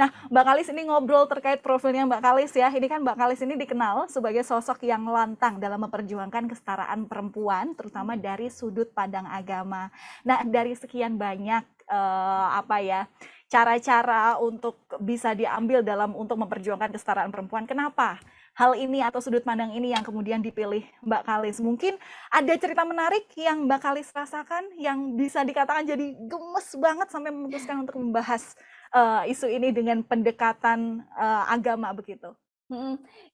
Nah, Mbak Kalis ini ngobrol terkait profilnya Mbak Kalis ya. Ini kan Mbak Kalis ini dikenal sebagai sosok yang lantang dalam memperjuangkan kesetaraan perempuan, terutama dari sudut pandang agama. Nah, dari sekian banyak apa ya cara-cara untuk bisa diambil dalam untuk memperjuangkan kesetaraan perempuan, kenapa hal ini atau sudut pandang ini yang kemudian dipilih Mbak Kalis? Mungkin ada cerita menarik yang Mbak Kalis rasakan yang bisa dikatakan jadi gemes banget sampai memutuskan untuk membahas isu ini dengan pendekatan agama begitu.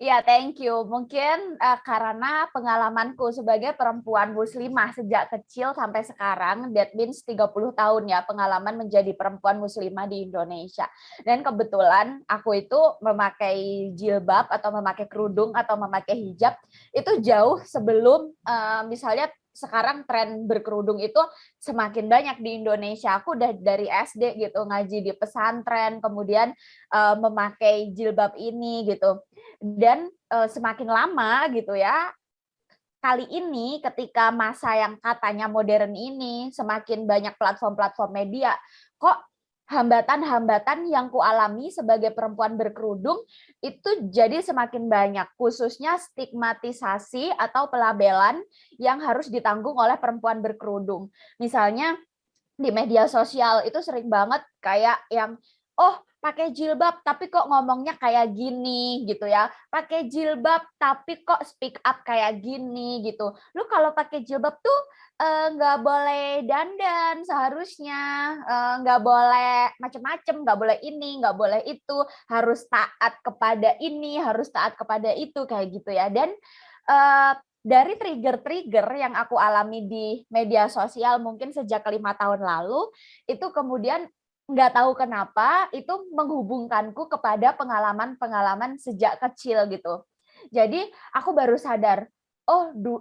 Iya, thank you. Mungkin karena pengalamanku sebagai perempuan muslimah sejak kecil sampai sekarang, that means 30 tahun ya pengalaman menjadi perempuan muslimah di Indonesia. Dan kebetulan aku itu memakai jilbab atau memakai kerudung atau memakai hijab itu jauh sebelum misalnya sekarang tren berkerudung itu semakin banyak di Indonesia. Aku udah dari SD gitu ngaji di pesantren, kemudian memakai jilbab ini gitu. Dan semakin lama gitu ya, kali ini ketika masa yang katanya modern ini, semakin banyak platform-platform media, kok hambatan-hambatan yang kualami sebagai perempuan berkerudung itu jadi semakin banyak, khususnya stigmatisasi atau pelabelan yang harus ditanggung oleh perempuan berkerudung. Misalnya di media sosial itu sering banget kayak yang pakai jilbab tapi kok ngomongnya kayak gini gitu ya, pakai jilbab tapi kok speak up kayak gini gitu. Lu kalau pakai jilbab tuh nggak boleh dandan seharusnya, nggak boleh macem-macem, nggak boleh ini, nggak boleh itu, harus taat kepada ini, harus taat kepada itu kayak gitu ya. Dan dari trigger-trigger yang aku alami di media sosial mungkin sejak 5 tahun lalu, itu kemudian nggak tahu kenapa itu menghubungkanku kepada pengalaman-pengalaman sejak kecil gitu. Jadi aku baru sadar,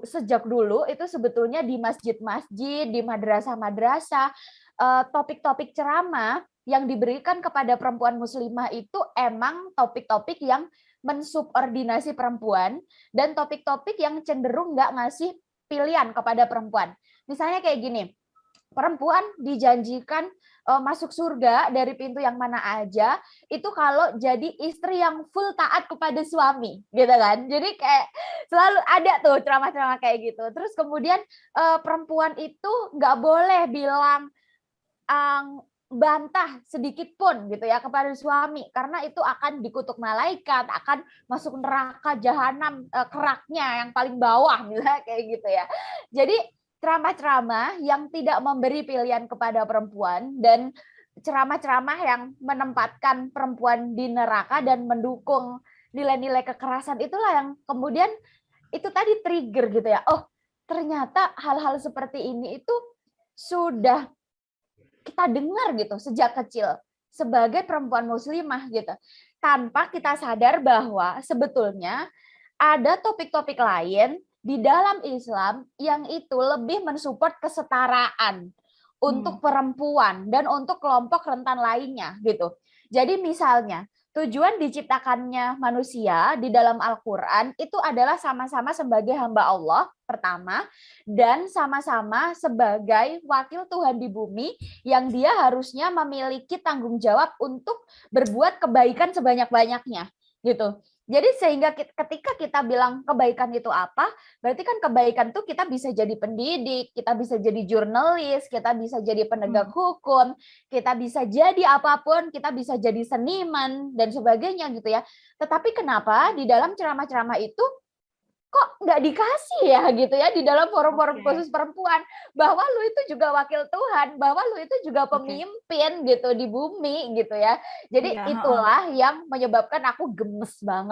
sejak dulu itu sebetulnya di masjid-masjid, di madrasah-madrasah, topik-topik ceramah yang diberikan kepada perempuan muslimah itu emang topik-topik yang mensubordinasi perempuan dan topik-topik yang cenderung nggak ngasih pilihan kepada perempuan. Misalnya kayak gini, perempuan dijanjikan masuk surga dari pintu yang mana aja itu kalau jadi istri yang full taat kepada suami gitu kan. Jadi kayak selalu ada tuh ceramah-ceramah kayak gitu. Terus kemudian perempuan itu nggak boleh bilang bantah sedikit pun gitu ya kepada suami karena itu akan dikutuk malaikat, akan masuk neraka jahanam keraknya yang paling bawah misalnya kayak gitu ya. Jadi ceramah-ceramah yang tidak memberi pilihan kepada perempuan dan ceramah-ceramah yang menempatkan perempuan di neraka dan mendukung nilai-nilai kekerasan itulah yang kemudian itu tadi trigger gitu ya. Oh, ternyata hal-hal seperti ini itu sudah kita dengar gitu sejak kecil sebagai perempuan muslimah gitu. Tanpa kita sadar bahwa sebetulnya ada topik-topik lain di dalam Islam yang itu lebih mensupport kesetaraan Hmm. untuk perempuan dan untuk kelompok rentan lainnya gitu. Jadi misalnya tujuan diciptakannya manusia di dalam Al-Quran itu adalah sama-sama sebagai hamba Allah pertama dan sama-sama sebagai wakil Tuhan di bumi yang dia harusnya memiliki tanggung jawab untuk berbuat kebaikan sebanyak-banyaknya gitu. Jadi sehingga ketika kita bilang kebaikan itu apa, berarti kan kebaikan tuh kita bisa jadi pendidik, kita bisa jadi jurnalis, kita bisa jadi penegak Hmm. hukum, kita bisa jadi apapun, kita bisa jadi seniman dan sebagainya gitu ya. Tetapi kenapa di dalam ceramah-ceramah itu kok nggak dikasih ya gitu ya di dalam forum-forum Oke, khusus perempuan bahwa lu itu juga wakil Tuhan, bahwa lu itu juga oke. pemimpin gitu di bumi gitu ya. Jadi Iya, heeh. itulah yang menyebabkan aku gemes banget